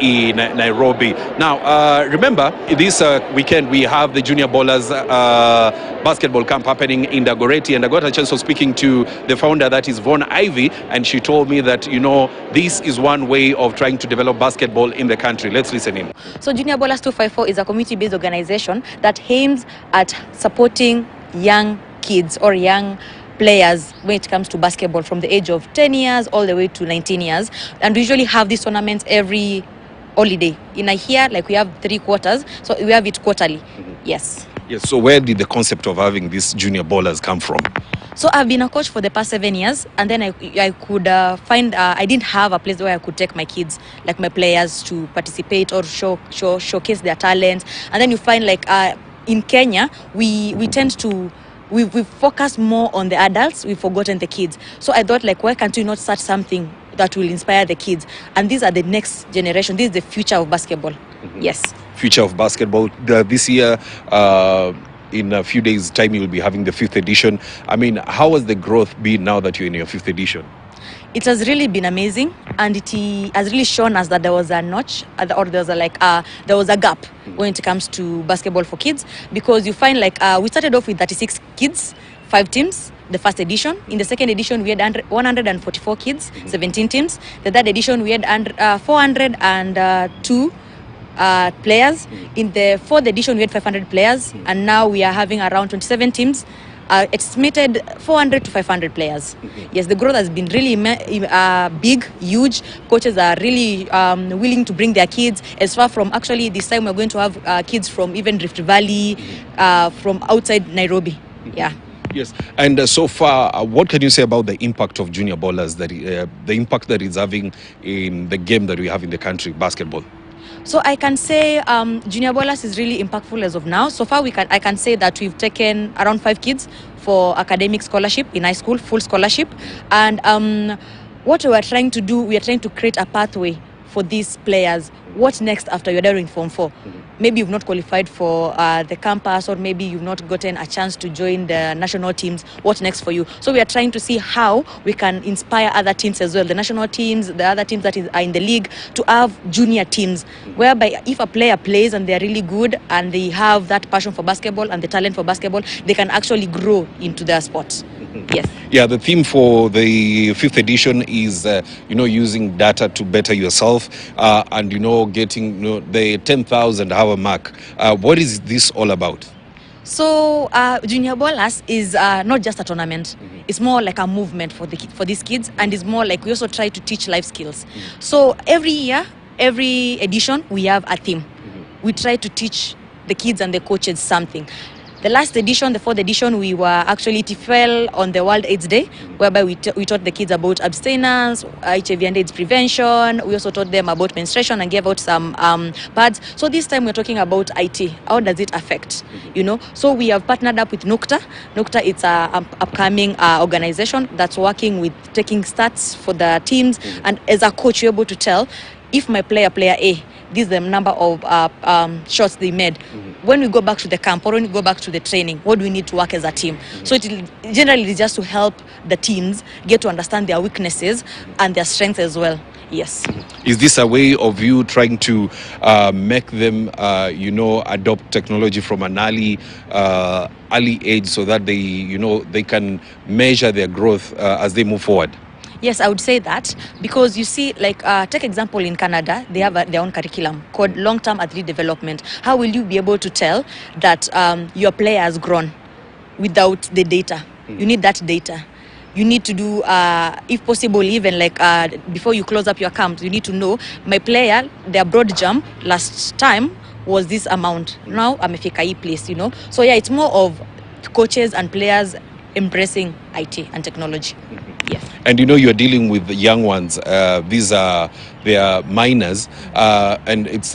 in Nairobi. Now, remember, this weekend we have the Junior Bowlers basketball camp happening in Dagoretti, and I got a chance of speaking to the founder, that is Von Ivy, and she told me that, this is one way of trying to develop basketball in the country. Let's listen in. So Junior Bowlers 254 is a community-based organization that aims at supporting young kids or young players when it comes to basketball from the age of 10 years all the way to 19 years. And we usually have these tournaments every holiday. In a year, like we have 3 quarters, so we have it quarterly. Yes. Yes, so where did the concept of having these junior bowlers come from? So I've been a coach for the past 7 years, and then I could find I didn't have a place where I could take my kids, like my players, to participate or showcase their talents. And then you find like in Kenya we tend to we focus more on the adults, we've forgotten the kids. So I thought, like, why can't we not start something that will inspire the kids? And these are the next generation. This is the future of basketball. Yes. Future of basketball. This year, in a few days' time, you'll be having the 5th edition. I mean, how has the growth been now that you're in your 5th edition? It has really been amazing, and it has really shown us that there was a notch, or there was a gap when it comes to basketball for kids, because you find like we started off with 36 kids, 5 teams. The first edition. In the second edition, we had 144 kids, 17 teams. The third edition, we had 402 players. In the fourth edition, we had 500 players, and now we are having around 27 teams. Estimated 400 to 500 players. Yes, the growth has been really big, huge. Coaches are really willing to bring their kids as far from, actually this time we're going to have kids from even Rift Valley, from outside Nairobi. Yeah. Yes, and so far, what can you say about the impact of junior bowlers, the impact that it's having in the game that we have in the country, basketball? So I can say Junior Bowlers is really impactful as of now. So far, I can say that we've taken around 5 kids for academic scholarship in high school, full scholarship. And what we are trying to do, we are trying to create a pathway for these players. What next after you're done in Form 4? Maybe you've not qualified for the campus, or maybe you've not gotten a chance to join the national teams. What next for you? So we are trying to see how we can inspire other teams as well, the national teams, the other teams that are in the league, to have junior teams, whereby if a player plays and they're really good and they have that passion for basketball and the talent for basketball, they can actually grow into their sport. Yes. Yeah, the theme for the 5th edition is, using data to better yourself, and, getting the 10,000 hour mark. What is this all about? So Junior Bowlers is not just a tournament. It's more like a movement for these kids, and it's more like we also try to teach life skills. So every year, every edition, we have a theme. We try to teach the kids and the coaches something. The last edition, the 4th edition, it fell on the World AIDS Day, whereby we taught the kids about abstinence, HIV and AIDS prevention. We also taught them about menstruation and gave out some pads. So this time we're talking about IT. How does it affect? So we have partnered up with Nukta. Nukta, it's an upcoming organization that's working with taking stats for the teams. And as a coach, you're able to tell, if my player A, this is the number of shots they made. When we go back to the camp, or when we go back to the training, what do we need to work as a team? So it generally is just to help the teams get to understand their weaknesses and their strengths as well. Yes. Is this a way of you trying to make them, adopt technology from an early age, so that they can measure their growth as they move forward? Yes, I would say that, because you see, like, take example in Canada, they have their own curriculum called long-term athlete development. How will you be able to tell that your player has grown without the data? You need that data. You need to do, if possible, even like before you close up your camps, you need to know, my player, their broad jump last time was this amount. Now I'm a FKI place, So yeah, it's more of coaches and players embracing IT and technology. Yes. And you're dealing with the young ones. They are minors, and it's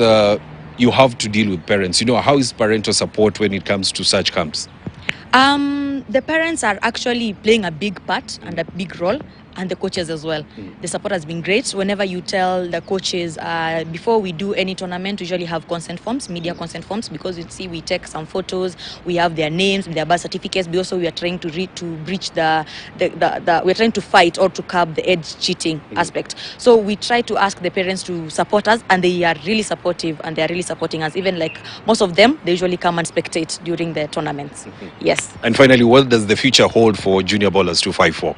you have to deal with parents. How is parental support when it comes to such camps? The parents are actually playing a big part and a big role. and the coaches as well. The support has been great. Whenever you tell the coaches, before we do any tournament, we usually have consent forms, media consent forms, because you see we take some photos, we have their names, their birth certificates. We also, we are trying to breach we're trying to fight or to curb the age cheating aspect. So we try to ask the parents to support us, and they are really supportive, and they are really supporting us. Even like most of them, they usually come and spectate during the tournaments. Yes. And finally, what does the future hold for Junior Ballers 254?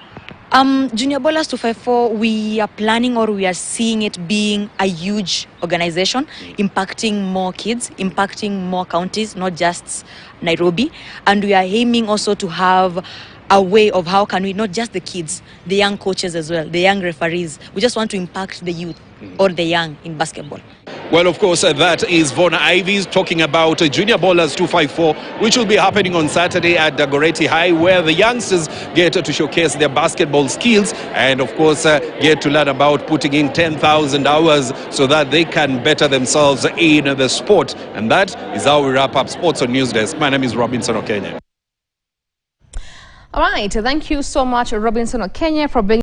Junior Ballers 254, we are planning, or we are seeing it being a huge organization, impacting more kids, impacting more counties, not just Nairobi. And we are aiming also to have a way of how can we, not just the kids, the young coaches as well, the young referees. We just want to impact the youth or the young in basketball. Well, of course, that is Von Ivy talking about Junior Ballers 254, which will be happening on Saturday at Dagoretti High, where the youngsters get to showcase their basketball skills and, of course, get to learn about putting in 10,000 hours so that they can better themselves in the sport. And that is how we wrap up Sports on News Desk. My name is Robinson Okenya. All right, thank you so much, Robinson Okenya, for bringing